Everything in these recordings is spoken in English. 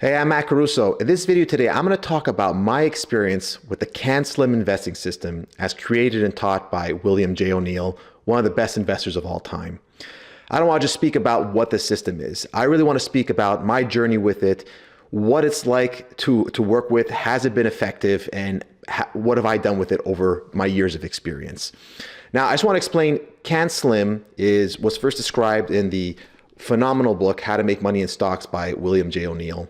Hey, I'm Matt Caruso. In this video today, I'm going to talk about my experience with the CANSLIM investing system as created and taught by William J. O'Neill, one of the best investors of all time. I don't want to just speak about what the system is. I really want to speak about my journey with it, what it's like to work with, has it been effective, and what have I done with it over my years of experience. Now, I just want to explain CANSLIM was first described in the phenomenal book, How to Make Money in Stocks by William J. O'Neill.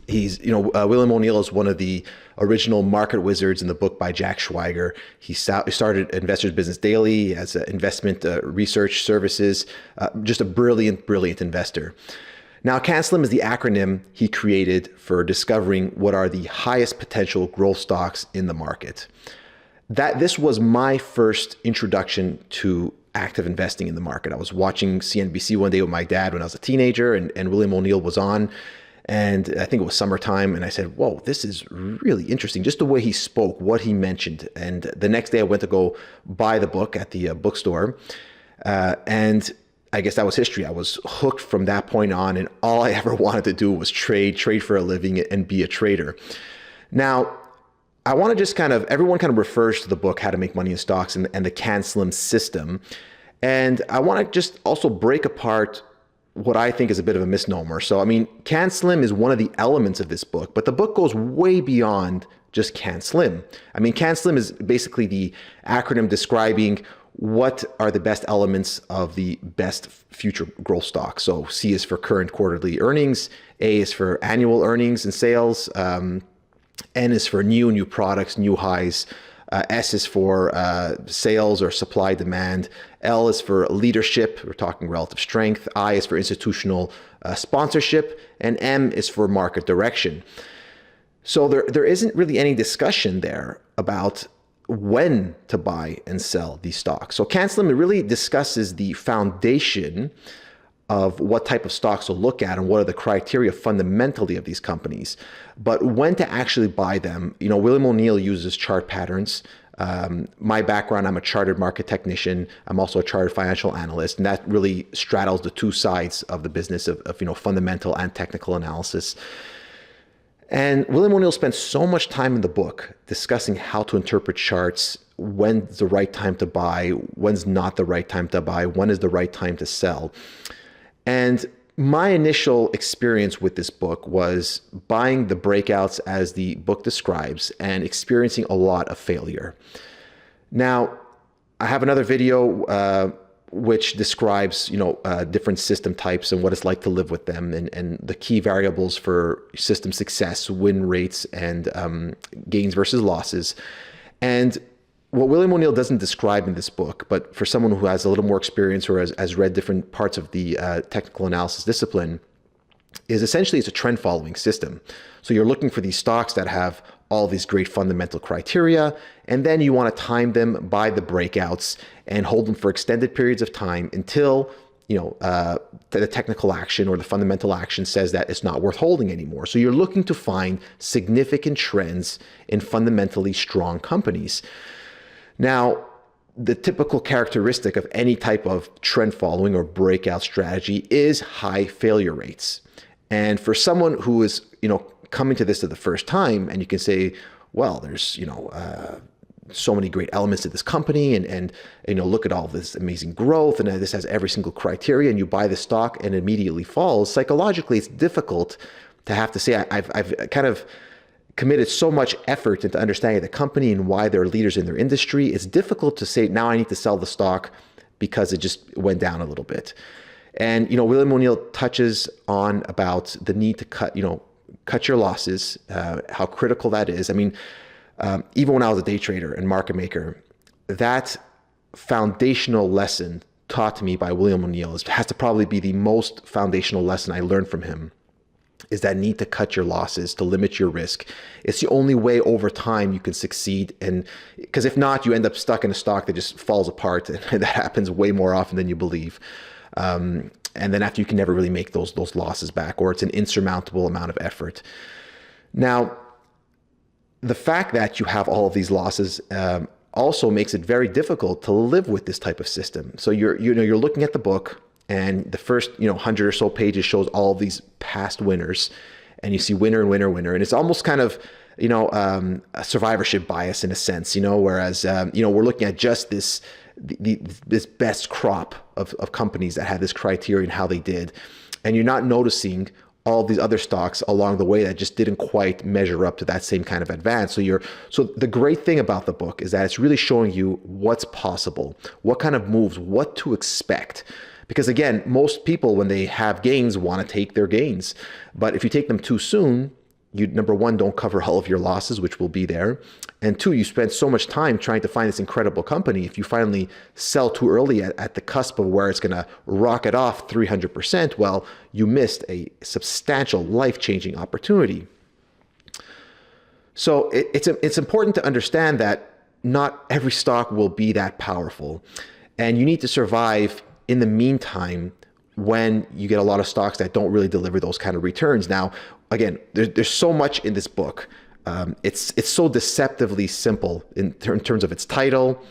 William O'Neill is one of the original market wizards in the book by Jack Schweiger. He started Investors Business Daily as an investment research services, just a brilliant investor. Now, CANSLIM is the acronym he created for discovering what are the highest potential growth stocks in the market. This was my first introduction to active investing in the market. I was watching CNBC one day with my dad when I was a teenager, and William O'Neill was on. And I think it was summertime, and I said, whoa, this is really interesting. Just the way he spoke, what he mentioned. And the next day I went to go buy the book at the bookstore. And I guess that was history. I was hooked from that point on, and all I ever wanted to do was trade for a living and be a trader. Now, I want to just everyone refers to the book, How to Make Money in Stocks, and the CANSLIM system. And I want to just also break apart what I think is a bit of a misnomer. So, CANSLIM is one of the elements of this book, but the book goes way beyond just CANSLIM. CANSLIM is basically the acronym describing what are the best elements of the best future growth stocks. So C is for current quarterly earnings, A is for annual earnings and sales, N is for new products, new highs, S is for sales or supply demand. L is for leadership. We're talking relative strength. I is for institutional sponsorship. And M is for market direction. So there isn't really any discussion there about when to buy and sell these stocks. So CANSLIM really discusses the foundation of what type of stocks to look at and what are the criteria fundamentally of these companies. But when to actually buy them, William O'Neill uses chart patterns. My background, I'm a chartered market technician. I'm also a chartered financial analyst, and that really straddles the two sides of the business of fundamental and technical analysis. And William O'Neill spent so much time in the book discussing how to interpret charts, when's the right time to buy, when's not the right time to buy, when is the right time to sell. And my initial experience with this book was buying the breakouts as the book describes and experiencing a lot of failure. Now, I have another video which describes different system types and what it's like to live with them and the key variables for system success, win rates, and gains versus losses. And what William O'Neill doesn't describe in this book, but for someone who has a little more experience or has read different parts of the technical analysis discipline, is essentially it's a trend following system. So you're looking for these stocks that have all these great fundamental criteria, and then you want to time them by the breakouts and hold them for extended periods of time until the technical action or the fundamental action says that it's not worth holding anymore. So you're looking to find significant trends in fundamentally strong companies. Now, the typical characteristic of any type of trend following or breakout strategy is high failure rates. And for someone who is, coming to this for the first time, and you can say, well, there's, so many great elements to this company and look at all this amazing growth and this has every single criteria, and you buy the stock and it immediately falls. Psychologically, it's difficult to have to say, I've kind of committed so much effort into understanding the company and why they're leaders in their industry. It's difficult to say, now I need to sell the stock because it just went down a little bit. And, William O'Neill touches on about the need to cut your losses, how critical that is. Even when I was a day trader and market maker, that foundational lesson taught to me by William O'Neill has to probably be the most foundational lesson I learned from him, is that need to cut your losses, to limit your risk. It's the only way over time you can succeed. And because if not, you end up stuck in a stock that just falls apart. And that happens way more often than you believe. And then after, you can never really make those losses back, or it's an insurmountable amount of effort. Now, the fact that you have all of these losses also makes it very difficult to live with this type of system. So you're looking at the book, and the first 100 or so pages shows all of these past winners, and you see winner and winner, winner. And it's almost kind of, a survivorship bias in a sense, whereas, we're looking at just this best crop of companies that had this criteria and how they did. And you're not noticing all these other stocks along the way that just didn't quite measure up to that same kind of advance. So the great thing about the book is that it's really showing you what's possible, what kind of moves, what to expect. Because again, most people, when they have gains, want to take their gains. But if you take them too soon, you, number one, don't cover all of your losses, which will be there. And two, you spend so much time trying to find this incredible company. If you finally sell too early at the cusp of where it's going to rocket off 300%, well, you missed a substantial life-changing opportunity. So it's important to understand that not every stock will be that powerful. And you need to survive in the meantime when you get a lot of stocks that don't really deliver those kind of returns. Now, again, there's so much in this book. It's so deceptively simple in terms of its title,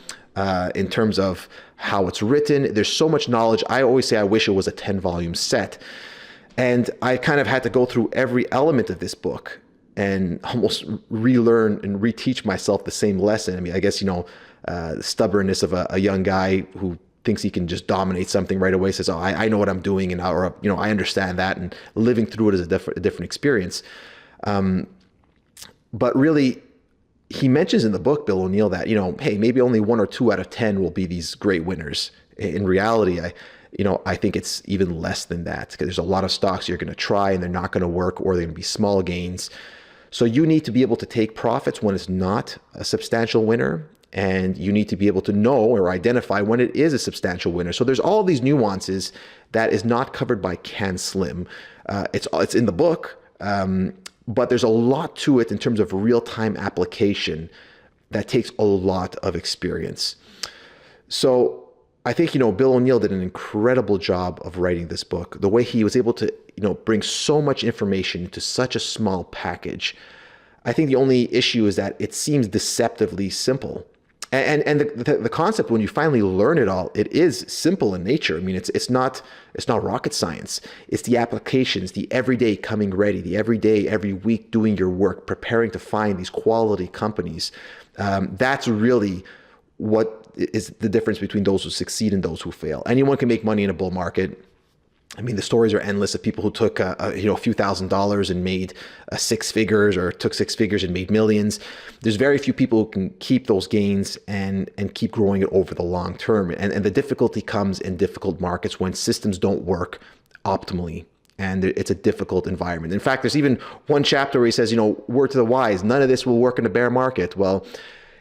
in terms of how it's written. There's so much knowledge. I always say I wish it was a 10-volume set. And I kind of had to go through every element of this book and almost relearn and reteach myself the same lesson. I mean, I guess, the stubbornness of a young guy who thinks he can just dominate something right away, says, oh, I know what I'm doing, and I understand that, and living through it is a different experience. But really, he mentions in the book, Bill O'Neill, that, hey, maybe only 1 or 2 out of 10 will be these great winners. In reality, I think it's even less than that, because there's a lot of stocks you're going to try and they're not going to work, or they're going to be small gains. So you need to be able to take profits when it's not a substantial winner, and you need to be able to know or identify when it is a substantial winner. So there's all these nuances that is not covered by CANSLIM. It's in the book, but there's a lot to it in terms of real-time application that takes a lot of experience. So I think, Bill O'Neill did an incredible job of writing this book. The way he was able to, bring so much information into such a small package. I think the only issue is that it seems deceptively simple. And the concept, when you finally learn it all, it is simple in nature. I mean, it's not rocket science. It's the applications, the everyday coming ready, the everyday, every week doing your work, preparing to find these quality companies. That's really what is the difference between those who succeed and those who fail. Anyone can make money in a bull market. I mean, the stories are endless of people who took a few $1,000s and made 6 figures, or took 6 figures and made millions. There's very few people who can keep those gains and keep growing it over the long term. And the difficulty comes in difficult markets when systems don't work optimally, and it's a difficult environment. In fact, there's even one chapter where he says, word to the wise, none of this will work in a bear market. Well,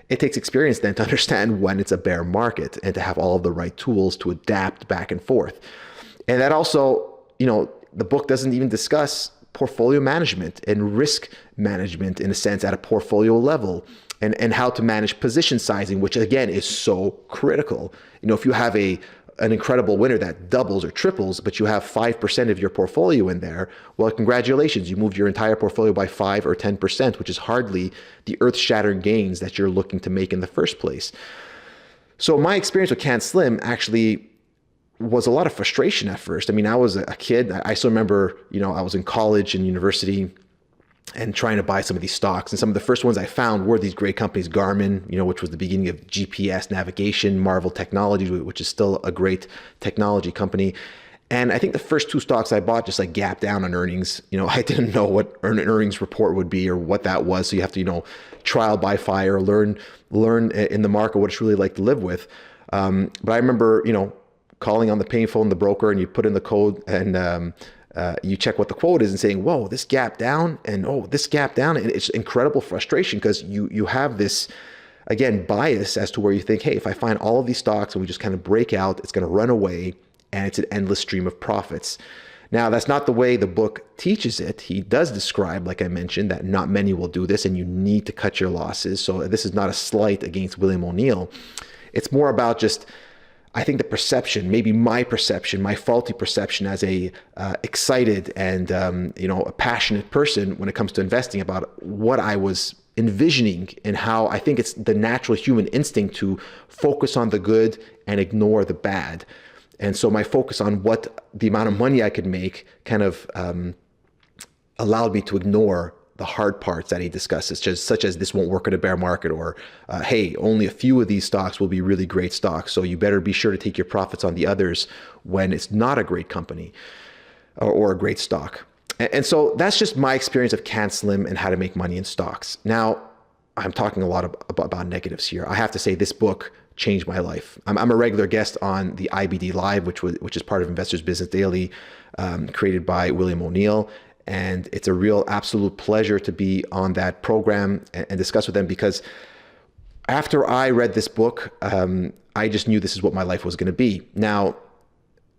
it takes experience then to understand when it's a bear market and to have all of the right tools to adapt back and forth. And that also, the book doesn't even discuss portfolio management and risk management, in a sense, at a portfolio level, and how to manage position sizing, which again is so critical. If you have an incredible winner that doubles or triples, but you have 5% of your portfolio in there, well, congratulations, you moved your entire portfolio by 5 or 10%, which is hardly the earth-shattering gains that you're looking to make in the first place. So my experience with CANSLIM actually was a lot of frustration at first. I mean, I was a kid. I still remember, I was in college and university and trying to buy some of these stocks. And some of the first ones I found were these great companies, Garmin, which was the beginning of GPS navigation, Marvel Technologies, which is still a great technology company. And I think the first 2 stocks I bought just like gapped down on earnings. I didn't know what an earnings report would be or what that was. So you have to, trial by fire, learn in the market what it's really like to live with. But I remember, calling on the payphone, the broker, and you put in the code, and you check what the quote is and saying, whoa, this gap down, and oh, this gap down. And it's incredible frustration, because you have this, again, bias as to where you think, hey, if I find all of these stocks and we just kind of break out, it's going to run away, and it's an endless stream of profits. Now, that's not the way the book teaches it. He does describe, like I mentioned, that not many will do this, and you need to cut your losses. So this is not a slight against William O'Neill. It's more about just, I think, the perception, maybe my faulty perception as a excited and a passionate person when it comes to investing, about what I was envisioning, and how I think it's the natural human instinct to focus on the good and ignore the bad. And so my focus on what the amount of money I could make kind of allowed me to ignore the hard parts that he discusses, such as this won't work in a bear market, or hey, only a few of these stocks will be really great stocks, so you better be sure to take your profits on the others when it's not a great company or a great stock. And so that's just my experience of CANSLIM and how to make money in stocks. Now, I'm talking a lot about negatives here. I have to say this book changed my life. I'm a regular guest on the IBD Live, which is part of Investors Business Daily, created by William O'Neill. And it's a real absolute pleasure to be on that program and discuss with them, because after I read this book, I just knew this is what my life was going to be. Now,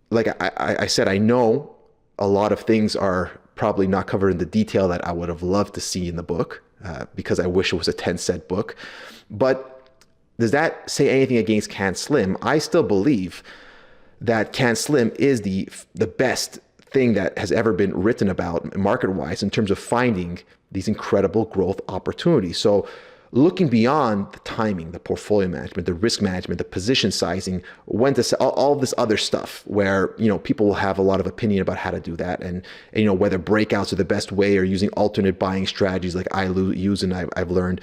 like I said, I know a lot of things are probably not covered in the detail that I would have loved to see in the book, because I wish it was a 10-cent book. But does that say anything against CANSLIM? I still believe that CANSLIM is the best thing that has ever been written about market-wise in terms of finding these incredible growth opportunities. So looking beyond the timing, the portfolio management, the risk management, the position sizing, when to all this other stuff where, people will have a lot of opinion about how to do that, and whether breakouts are the best way or using alternate buying strategies like I use and I've learned.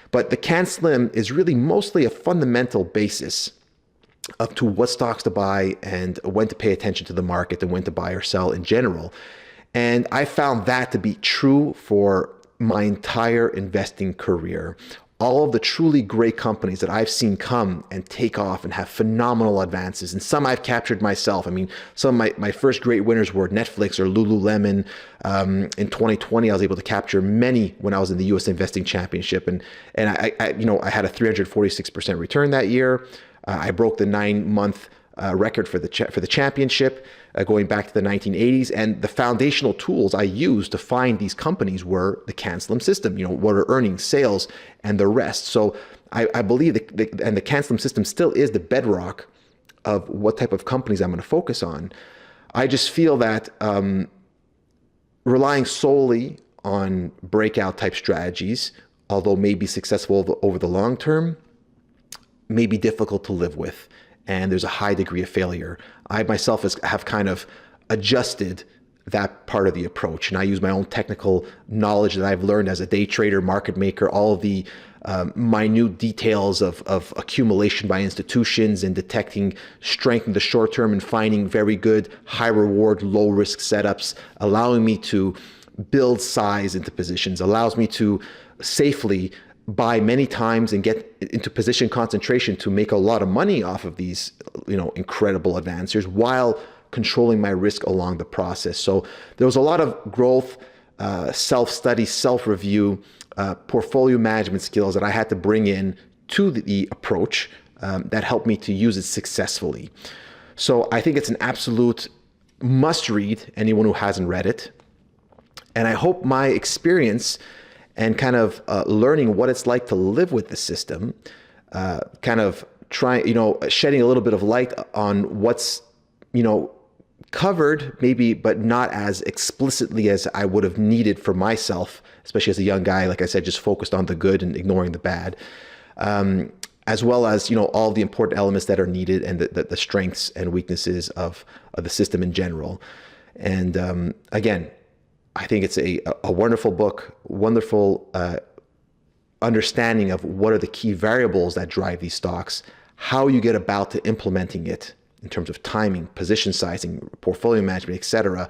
But the CANSLIM is really mostly a fundamental basis up to what stocks to buy and when to pay attention to the market and when to buy or sell in general. And I found that to be true for my entire investing career. All of the truly great companies that I've seen come and take off and have phenomenal advances, and some I've captured myself. I mean, some of my first great winners were Netflix or Lululemon. In 2020, I was able to capture many when I was in the U.S. Investing Championship, and I had a 346% return that year. I broke the 9-month record for the championship, going back to the 1980s. And the foundational tools I used to find these companies were the CANSLIM system, what are earnings, sales, and the rest. So I believe the CANSLIM system still is the bedrock of what type of companies I'm going to focus on. I just feel that relying solely on breakout type strategies, although may be successful over the long term, may be difficult to live with, and there's a high degree of failure. I myself have kind of adjusted that part of the approach, and I use my own technical knowledge that I've learned as a day trader, market maker, all of the minute details of accumulation by institutions and detecting strength in the short term and finding very good high reward, low risk setups, allowing me to build size into positions, allows me to safely buy many times and get into position concentration to make a lot of money off of these, incredible advancers while controlling my risk along the process. So there was a lot of growth, self-study, self-review, portfolio management skills that I had to bring in to the approach that helped me to use it successfully. So I think it's an absolute must-read, anyone who hasn't read it. And I hope my experience and kind of learning what it's like to live with the system, kind of shedding a little bit of light on what's, covered maybe, but not as explicitly as I would have needed for myself, especially as a young guy, like I said, just focused on the good and ignoring the bad, as well as, all the important elements that are needed and the strengths and weaknesses of the system in general. And again, I think it's a wonderful book, wonderful understanding of what are the key variables that drive these stocks, how you get about to implementing it in terms of timing, position sizing, portfolio management, etc.,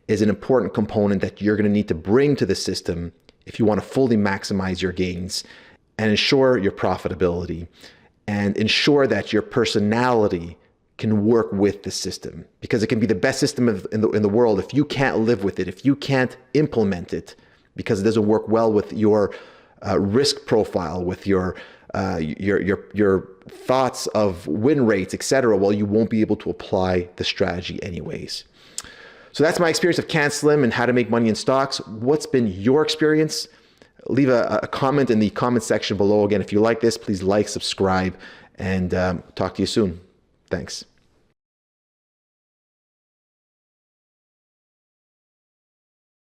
is an important component that you're going to need to bring to the system if you want to fully maximize your gains and ensure your profitability and ensure that your personality can work with the system, because it can be the best system in the world if you can't live with it, if you can't implement it, because it doesn't work well with your risk profile, with your thoughts of win rates, etc. Well, you won't be able to apply the strategy anyways. So that's my experience of CANSLIM and how to make money in stocks. What's been your experience? Leave a comment in the comment section below. Again, if you like this, please like, subscribe, and talk to you soon. Thanks.